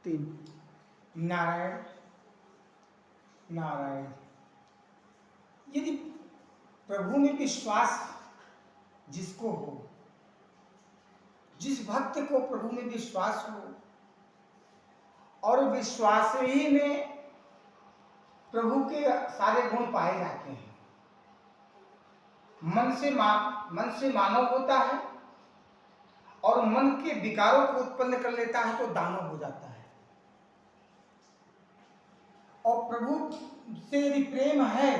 तीन। नारायण नारायण। यदि प्रभु में विश्वास जिसको हो, जिस भक्त को प्रभु में विश्वास हो और विश्वास ही में प्रभु के सारे गुण पाए जाते हैं, मन से मानव होता है और मन के विकारों को उत्पन्न कर लेता है तो दानव हो जाता है। और प्रभु से यदि प्रेम है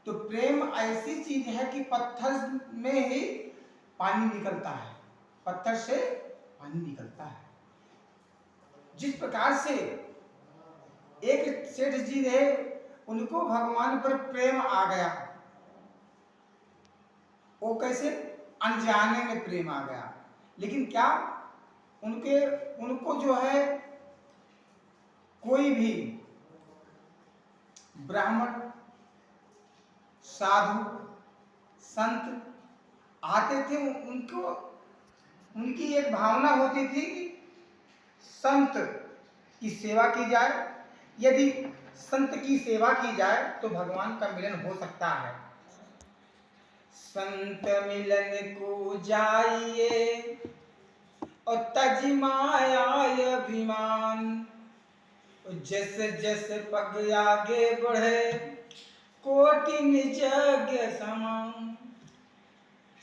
तो प्रेम ऐसी चीज है कि पत्थर में ही पानी निकलता है, पत्थर से पानी निकलता है। जिस प्रकार से एक सेठ जी रहे, उनको भगवान पर प्रेम आ गया। वो कैसे? अनजाने में प्रेम आ गया। लेकिन क्या उनको जो है कोई भी ब्राह्मण, साधु, संत आते थे, उनकी एक भावना होती थी कि संत की सेवा की जाए। यदि संत की सेवा की जाए तो भगवान का मिलन हो सकता है। संत मिलन को जाइए और तज माया अभिमान, जस जस पग आगे बढ़े कोटि निज यज्ञ समान।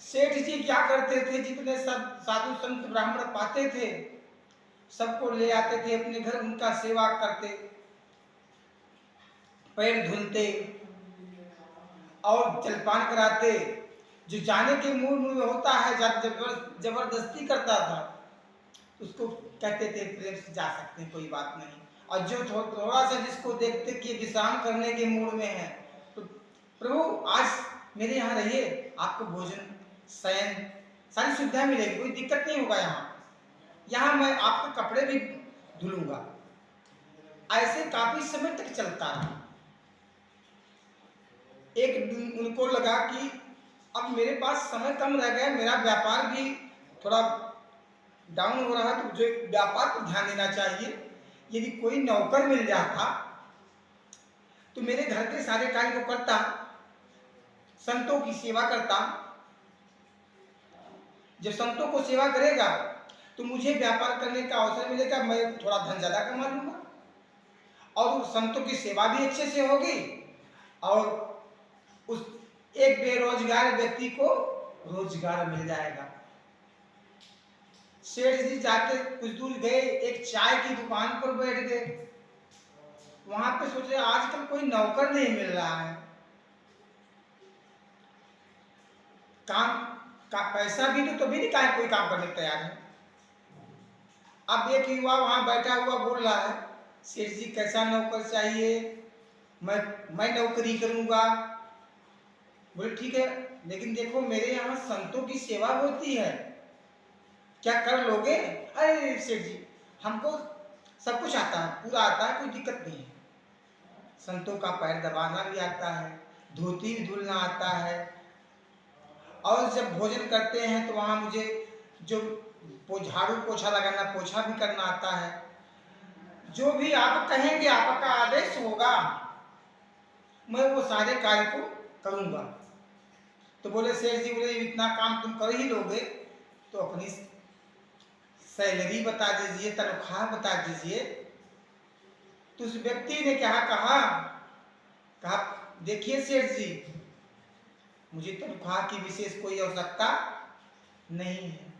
सेठ जी क्या करते थे? जितने सब साधु संत ब्राह्मण पाते थे सबको ले आते थे अपने घर, उनका सेवा करते, पैर धुलते और जलपान कराते। जो जाने के मूड में होता है, जबरदस्ती करता था, उसको कहते थे प्रेम से जा सकते हैं, कोई बात नहीं। और जो थोड़ा सा जिसको देखते कि विश्राम करने के मूड में है, तो प्रभु आज मेरे यहाँ रहिए, आपको भोजन, शयन, सारी सुविधा मिलेगी, कोई दिक्कत नहीं होगा। यहाँ मैं आपके कपड़े भी धुलूंगा। ऐसे काफी समय तक चलता रहा। एक दिन उनको लगा कि अब मेरे पास समय कम रह गया, मेरा व्यापार भी थोड़ा डाउन हो रहा है, तो जो व्यापार पर ध्यान देना चाहिए। यदि कोई नौकर मिल जाता तो मेरे घर के सारे कार्य को करता, संतों की सेवा करता। जब संतों को सेवा करेगा तो मुझे व्यापार करने का अवसर मिलेगा, मैं थोड़ा धन ज्यादा कमा लूंगा और संतों की सेवा भी अच्छे से होगी और उस एक बेरोजगार व्यक्ति को रोजगार मिल जाएगा। सेठ जी जाके कुछ दूर गए, एक चाय की दुकान पर बैठ गए। वहां पे सोचे आजकल कोई नौकर नहीं मिल रहा है, काम का पैसा भी तो तभी नहीं कहा कोई काम करने को तैयार है। अब एक युवा वहां बैठा हुआ बोल रहा है, सेठ जी कैसा नौकर चाहिए, मैं नौकरी करूंगा। बोले ठीक है, लेकिन देखो मेरे यहाँ संतों की सेवा होती है, क्या कर लोगे? अरे सेठ जी हमको सब कुछ आता है, पूरा आता है, कोई दिक्कत नहीं है। संतों का पैर दबाना भी आता है, धोती भी धुलना आता है, और जब भोजन करते हैं तो वहां मुझे जो झाड़ू पोछा लगाना, पोछा भी करना आता है। जो भी आप कहेंगे, आपका आदेश होगा, मैं वो सारे कार्य को करूंगा। तो बोले सेठ जी, बोले इतना काम तुम कर ही लोगे तो अपनी सैलरी बता दीजिए, तनख्वाह बता दीजिए। तो उस व्यक्ति ने क्या कहा देखिए सेठ जी, मुझे तनख्वाह की विशेष कोई आवश्यकता नहीं है,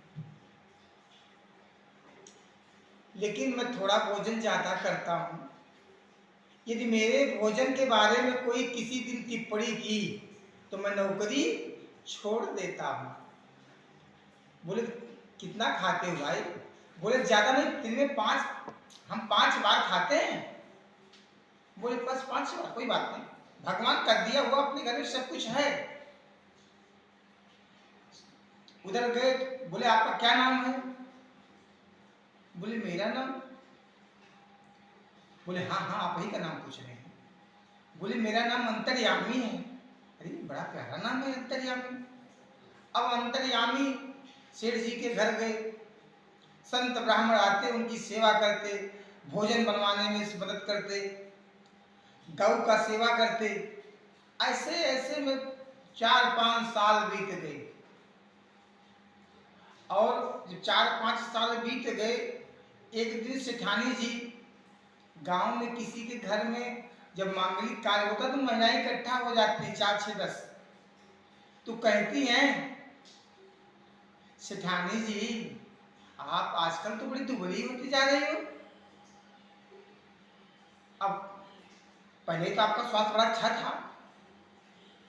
लेकिन मैं थोड़ा भोजन ज्यादा करता हूं। यदि मेरे भोजन के बारे में कोई किसी दिन टिप्पणी की तो मैं नौकरी छोड़ देता हूं। बोले कितना खाते हो भाई? बोले ज्यादा नहीं, दिन में हम 5 बार खाते हैं। बोले बस 5 बार, कोई बात नहीं, भगवान कर दिया हुआ, अपने घर में सब कुछ है। उधर गए, बोले आपका क्या नाम है? बोले मेरा नाम। बोले हाँ हाँ आप ही का नाम पूछ रहे हैं। बोले मेरा नाम अंतर्यामी है। अरे बड़ा प्यारा नाम है अंतर्यामी। अब अंतर्यामी सेठ जी के घर गए, संत ब्राह्मण आते, उनकी सेवा करते, भोजन बनवाने में मदद करते, गौ का सेवा करते। ऐसे ऐसे में 4-5 साल बीत गए। और जब 4-5 साल बीत गए, एक दिन सेठानी जी गांव में किसी के घर में जब मांगलिक कार्य होता तो महिलाएं इकट्ठा हो जाती हैं, 4-6-10। तो कहती हैं, सेठानी जी आप आजकल तो बड़ी दुबली होती जा रही हो। अब पहले तो आपका स्वास्थ्य बड़ा अच्छा था,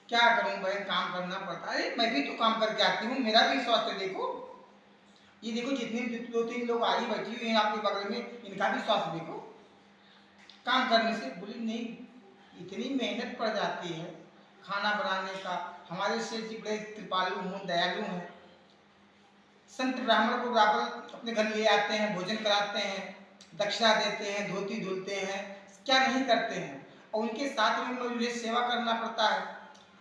क्या करूं बहन, काम करना पड़ता है। अरे मैं भी तो काम करके आती हूँ, मेरा भी स्वास्थ्य देखो। ये देखो जितने 2-3 लोग आई बैठी हुई हैं आपके बगल में, इनका भी स्वास्थ्य देखो काम करने से। बोली नहीं, इतनी मेहनत पड़ जाती है खाना बनाने का। हमारे सेठ जी बड़े कृपालु हैं, दयालु हैं। संत ब्राह्मण को बराबर अपने घर ले आते हैं, भोजन कराते हैं, दक्षिणा देते हैं, धोती धुलते हैं, क्या नहीं करते हैं। और उनके साथ में मुझे सेवा करना पड़ता है,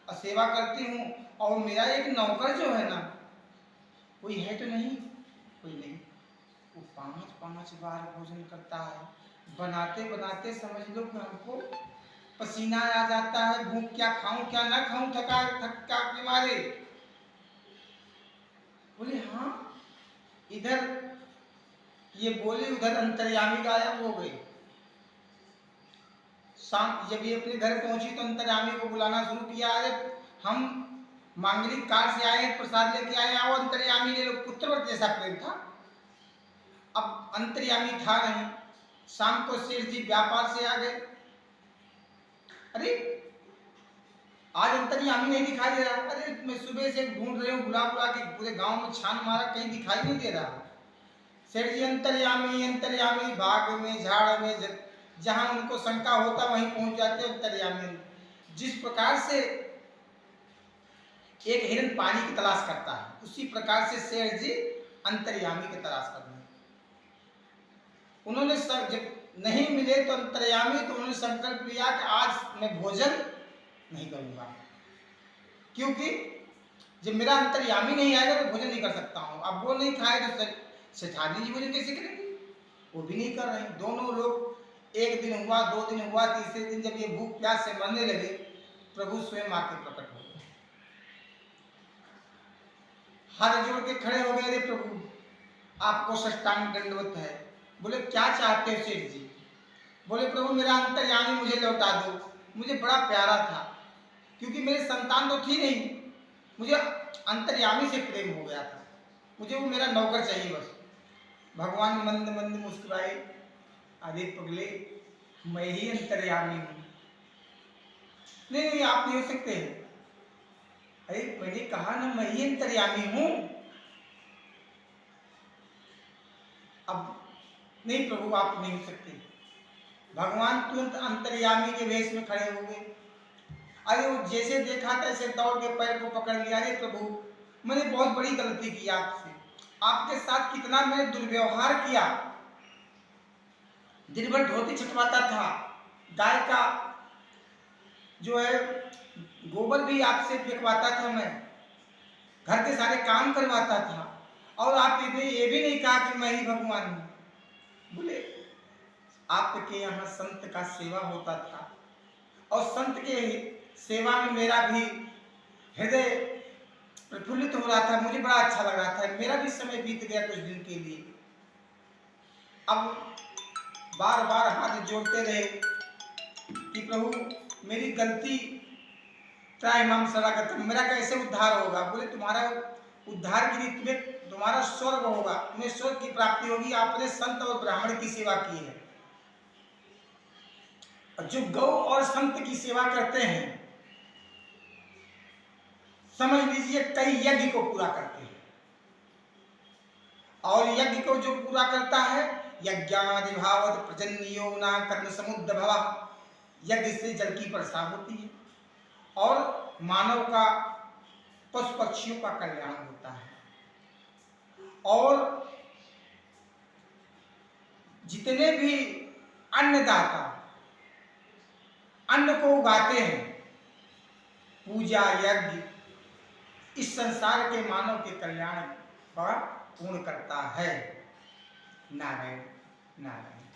और सेवा करती हूँ। और मेरा एक नौकर जो है ना, कोई है तो नहीं, कोई नहीं, वो 5-5 बार भोजन करता है। बनाते बनाते समझ लो कि हमको पसीना आ जाता है, भूख क्या खाऊं क्या ना खाऊं, थका के मारे। बोले हाँ, इधर ये बोले, उधर अंतर्यामी गायब हो गई। शाम जब ये अपने घर पहुंची तो अंतर्यामी को बुलाना शुरू किया। अरे हम मांगलिक कार्य से आए, प्रसाद लेके आए, आओ अंतर्यामी ले लो। पुत्रवत जैसा प्रेम था। अब अंतर्यामी था नहीं। शाम को सेठ जी व्यापार से आ गए। अरे आज अंतर्यामी नहीं दिखाई दे रहा। अरे मैं सुबह से ढूंढ रही हूँ, बुला बुला के पूरे गांव में छान मारा, कहीं दिखाई नहीं दे रहा। सेठ जी अंतर्यामी अंतर्यामी, बाग में झाड़ में जहां उनको शंका होता वहीं पहुंच जाते अंतर्यामी। जिस प्रकार से एक हिरन पानी की तलाश करता है, उसी प्रकार से सेठ जी अंतर्यामी की तलाश कर रहे हैं। उन्होंने जब नहीं मिले तो अंतर्यामी, तो उन्होंने संकल्प लिया कि आज मैं भोजन नहीं करूंगा, क्योंकि जब मेरा अंतर्यामी नहीं आएगा तो भोजन नहीं कर सकता हूं। अब वो नहीं खाए तो सेठानी जी भोजन कैसे करेंगे? वो भी नहीं कर रहे। दोनों लोग, एक दिन हुआ, 2 दिन हुआ, तीसरे दिन जब ये भूख प्यास से मरने लगे, प्रभु स्वयं आके प्रकट हो गए। हाथ जोड़ के खड़े हो गए, अरे प्रभु आपको साष्टांग दंडवत है। बोले क्या चाहते हो सेठ जी? बोले प्रभु मेरा अंतर्यामी मुझे लौटा दो, मुझे बड़ा प्यारा था, क्योंकि मेरी संतान तो थी नहीं, मुझे अंतर्यामी से प्रेम हो गया था, मुझे वो मेरा नौकर चाहिए बस। भगवान मंद मंद मुस्कुराए, अरे पगले मैं ही अंतर्यामी हूँ। नहीं नहीं आप नहीं हो सकते। अरे मैंने कहा ना मैं ही अंतर्यामी हूँ। अब नहीं प्रभु आप नहीं हो सकते। भगवान तुरंत अंतर्यामी के वेश में खड़े हो गए। अरे वो जैसे देखा तैसे दौड़ के पैर को पकड़ लिया। अरे प्रभु मैंने बहुत बड़ी गलती की आपसे, आपके साथ कितना मैंने दुर्व्यवहार किया। दिन भर धोती छटवाता था, गाय का जो है गोबर भी आपसे फेंकवाता था, मैं घर के सारे काम करवाता था, और आपने ये भी नहीं कहा कि मैं ही भगवान हूं। बोले आपके यहाँ संत का सेवा होता था, और संत के सेवा में मेरा भी हृदय प्रफुल्लित हो रहा था, मुझे बड़ा अच्छा लग रहा था। मेरा भी समय बीत गया कुछ दिन के लिए। अब बार बार हाथ जोड़ते रहे कि प्रभु मेरी गलती त्रायमाम शरणागतम, मेरा कैसे उद्धार होगा? बोले तुम्हारा उद्धार के लिए तुम्हें तुम्हारा स्वर्ग होगा, तुम्हें स्वर्ग की प्राप्ति होगी। आपने संत और ब्राह्मण की सेवा की है। जो गौ और संत की सेवा करते हैं, समझ लीजिए कई यज्ञ को पूरा करते हैं। और यज्ञ को जो पूरा करता है, यज्ञादिभावत प्रजन्यो न कर्म समुद्भव, यज्ञ से जल की वर्षा होती है और मानव का, पशु पक्षियों का कल्याण होता है। और जितने भी अन्नदाता अन्न को उगाते हैं, पूजा यज्ञ इस संसार के मानव के कल्याण का पूर्ण करता है। नारायण नारायण।